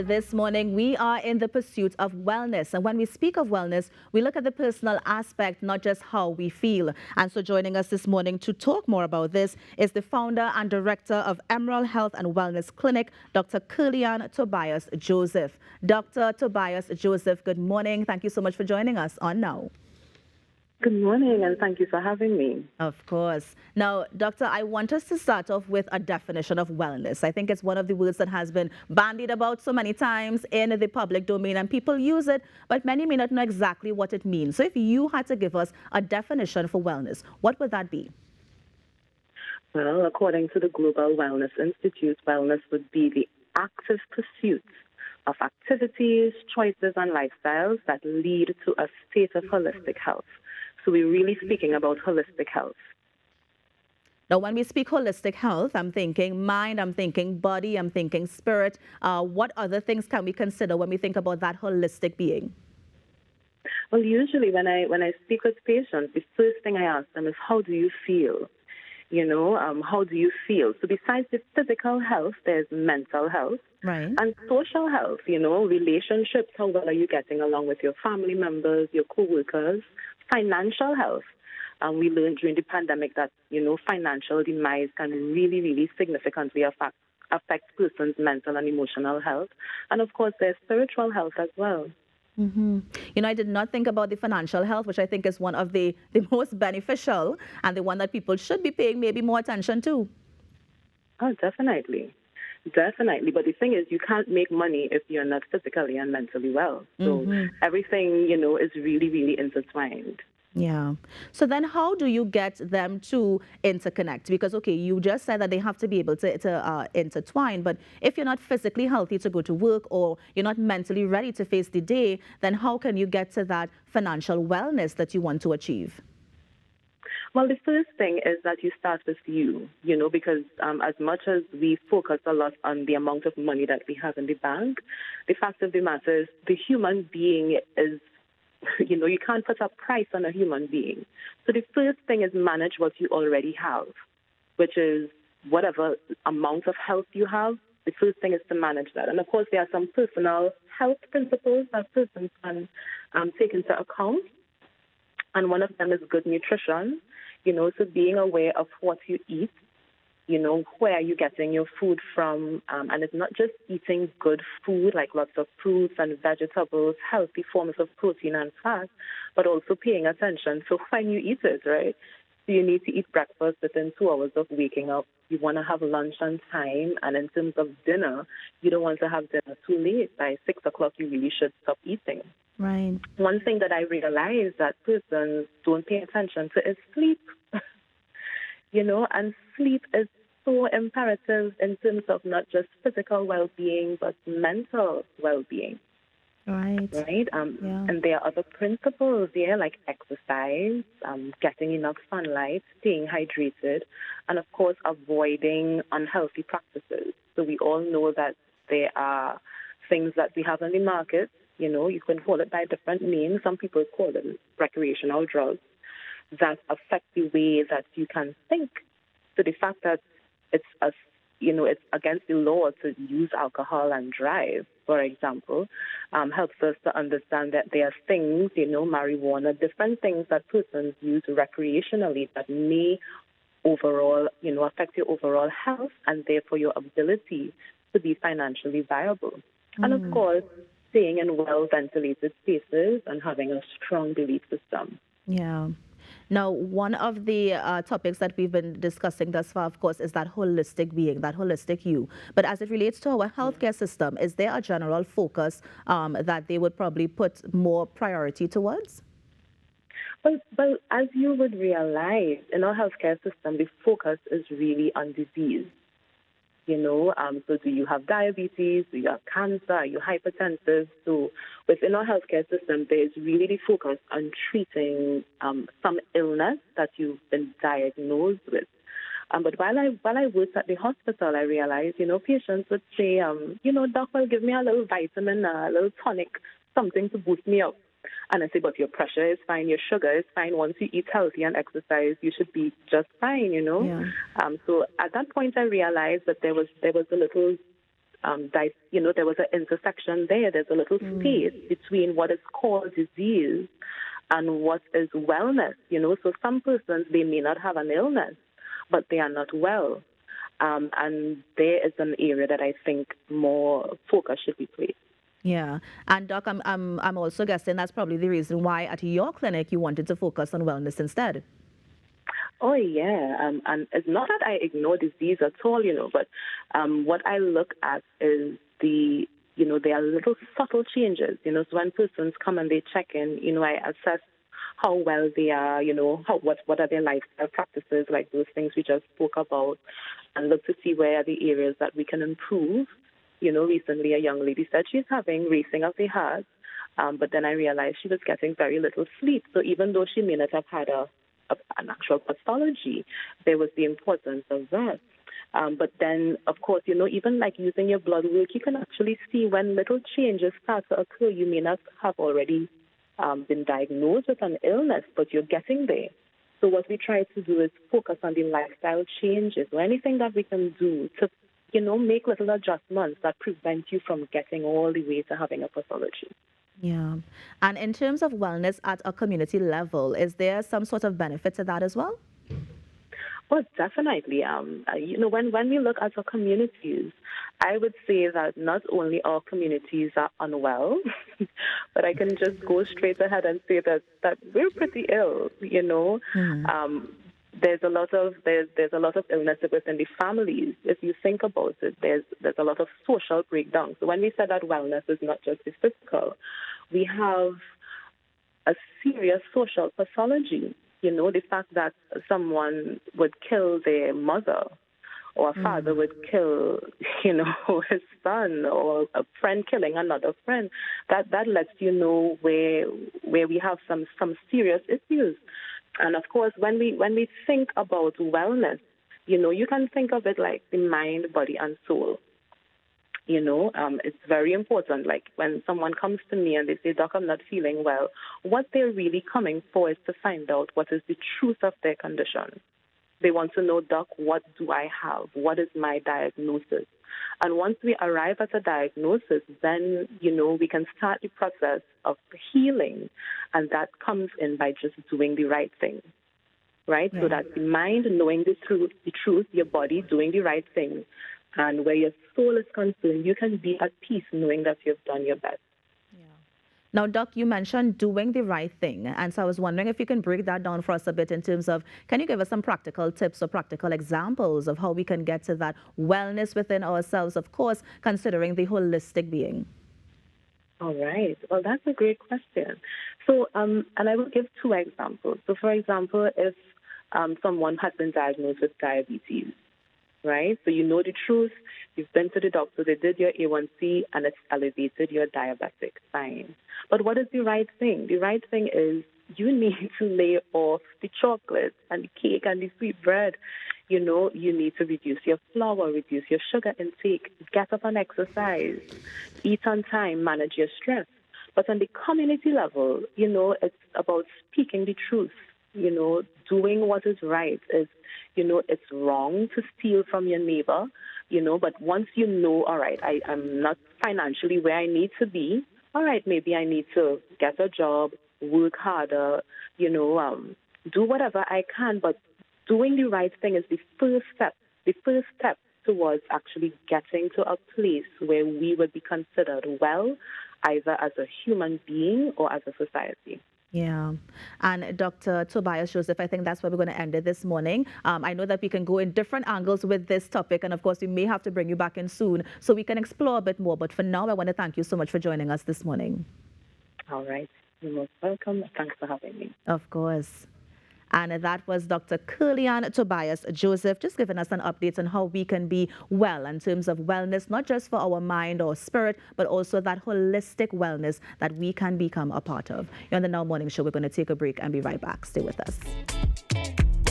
this morning, we are in the pursuit of wellness. And when we speak of wellness, we look at the personal aspect, not just how we feel. And so joining us this morning to talk more about this is the founder and director of Emerald Health and Wellness Clinic, Dr. Kerly-Ann Tobias-Joseph. Dr. Tobias-Joseph, good morning. Thank you so much for joining us on Now. Good morning, and thank you for having me. Of course. Now, Doctor, I want us to start off with a definition of wellness. I think it's one of the words that has been bandied about so many times in the public domain, and people use it, but many may not know exactly what it means. So if you had to give us a definition for wellness, what would that be? Well, according to the Global Wellness Institute, wellness would be the active pursuit of activities, choices, and lifestyles that lead to a state of holistic health. So we're really speaking about holistic health. Now, when we speak holistic health, I'm thinking mind, I'm thinking body, I'm thinking spirit. What other things can we consider when we think about that holistic being? Well, usually when I speak with patients, the first thing I ask them is, how do you feel? How do you feel? So besides the physical health, there's mental health. Right. And social health, relationships, how well are you getting along with your family members, your co-workers? Financial health. We learned during the pandemic that, financial demise can really, really significantly affect person's mental and emotional health. And, of course, there's spiritual health as well. Mm-hmm. I did not think about the financial health, which I think is one of the most beneficial and the one that people should be paying maybe more attention to. Oh, definitely. Definitely. But the thing is, you can't make money if you're not physically and mentally well. So everything, is really, really intertwined. Yeah. So then how do you get them to interconnect? Because, okay, you just said that they have to be able to intertwine. But if you're not physically healthy to go to work or you're not mentally ready to face the day, then how can you get to that financial wellness that you want to achieve? Well, the first thing is that you start with you, because as much as we focus a lot on the amount of money that we have in the bank, the fact of the matter is the human being is, you can't put a price on a human being. So the first thing is manage what you already have, which is whatever amount of health you have. The first thing is to manage that. And, of course, there are some personal health principles that persons can take into account. And one of them is good nutrition. So being aware of what you eat, where are you getting your food from? And it's not just eating good food, like lots of fruits and vegetables, healthy forms of protein and fat, but also paying attention to when you eat it, right? So you need to eat breakfast within 2 hours of waking up. You want to have lunch on time. And in terms of dinner, you don't want to have dinner too late. By 6 o'clock, you really should stop eating. Right. One thing that I realize that persons don't pay attention to is sleep. And sleep is so imperative in terms of not just physical well-being, but mental well-being. Right. Right? And there are other principles there, like exercise, getting enough sunlight, staying hydrated, and, of course, avoiding unhealthy practices. So we all know that there are things that we have on the market. You can call it by different names. Some people call them recreational drugs that affect the way that you can think. So the fact that it's against the law to use alcohol and drive, for example, helps us to understand that there are things, marijuana, different things that persons use recreationally that may overall, affect your overall health and therefore your ability to be financially viable. And, of course, staying in well-ventilated spaces and having a strong belief system. Yeah. Now, one of the topics that we've been discussing thus far, of course, is that holistic being, that holistic you. But as it relates to our healthcare system, is there a general focus that they would probably put more priority towards? Well, as you would realize, in our healthcare system, the focus is really on disease. So do you have diabetes? Do you have cancer? Are you hypertensive? So within our healthcare system, there's really the focus on treating some illness that you've been diagnosed with. But while I worked at the hospital, I realized, patients would say, doc, well, give me a little vitamin, a little tonic, something to boost me up. And I say, but your pressure is fine, your sugar is fine. Once you eat healthy and exercise, you should be just fine, Yeah. So at that point, I realized that there was a little there was an intersection there. There's a little space between what is called disease and what is wellness. So some persons, they may not have an illness, but they are not well. And there is an area that I think more focus should be placed. Yeah, and Doc, I'm also guessing that's probably the reason why at your clinic you wanted to focus on wellness instead. Oh, yeah. And it's not that I ignore disease at all, but what I look at is there are little subtle changes. So when persons come and they check in, I assess how well they are, what are their lifestyle practices, like those things we just spoke about, and look to see where are the areas that we can improve. Recently a young lady said she's having racing of the heart, but then I realized she was getting very little sleep. So even though she may not have had an actual pathology, there was the importance of that. But then, of course, even like using your blood work, you can actually see when little changes start to occur. You may not have already been diagnosed with an illness, but you're getting there. So what we try to do is focus on the lifestyle changes or anything that we can do to, make little adjustments that prevent you from getting all the way to having a pathology. Yeah. And in terms of wellness at a community level, is there some sort of benefit to that as well? Well, definitely. When we look at our communities, I would say that not only our communities are unwell, but I can just go straight ahead and say that we're pretty ill. There's a lot of illness within the families. If you think about it, there's a lot of social breakdown. So when we say that wellness is not just the physical, we have a serious social pathology. The fact that someone would kill their mother, or a father would kill, his son, or a friend killing another friend, that lets you know where we have some serious issues. And of course, when we think about wellness, you can think of it like the mind, body, and soul. It's very important. Like when someone comes to me and they say, Doc, I'm not feeling well, what they're really coming for is to find out what is the truth of their condition. They want to know, Doc, what do I have? What is my diagnosis? And once we arrive at a diagnosis, then, we can start the process of healing. And that comes in by just doing the right thing, right? Yeah. So that the mind knowing the truth, your body doing the right thing. And where your soul is concerned, you can be at peace knowing that you've done your best. Yeah. Now, Doc, you mentioned doing the right thing. And so I was wondering if you can break that down for us a bit in terms of, can you give us some practical tips or practical examples of how we can get to that wellness within ourselves, of course, considering the holistic being? All right. Well, that's a great question. So, and I will give two examples. So, for example, if someone has been diagnosed with diabetes, right? So you know the truth. You've been to the doctor. They did your A1C, and it's elevated. You're diabetic. Fine. But what is the right thing? The right thing is you need to lay off the chocolate and the cake and the sweet bread. You need to reduce your flour, reduce your sugar intake, get up and exercise, eat on time, manage your stress. But on the community level, it's about speaking the truth. Doing what is right is, it's wrong to steal from your neighbor, but once all right, I'm not financially where I need to be, all right, maybe I need to get a job, work harder, do whatever I can, but doing the right thing is the first step towards actually getting to a place where we would be considered well, either as a human being or as a society. Yeah. And Dr. Tobias-Joseph, I think that's where we're going to end it this morning. I know that we can go in different angles with this topic, and of course, we may have to bring you back in soon so we can explore a bit more. But for now, I want to thank you so much for joining us this morning. All right. You're most welcome. Thanks for having me. Of course. And that was Dr. Kerly-Ann Tobias-Joseph, just giving us an update on how we can be well in terms of wellness, not just for our mind or spirit, but also that holistic wellness that we can become a part of. You're on the Now Morning Show. We're going to take a break and be right back. Stay with us.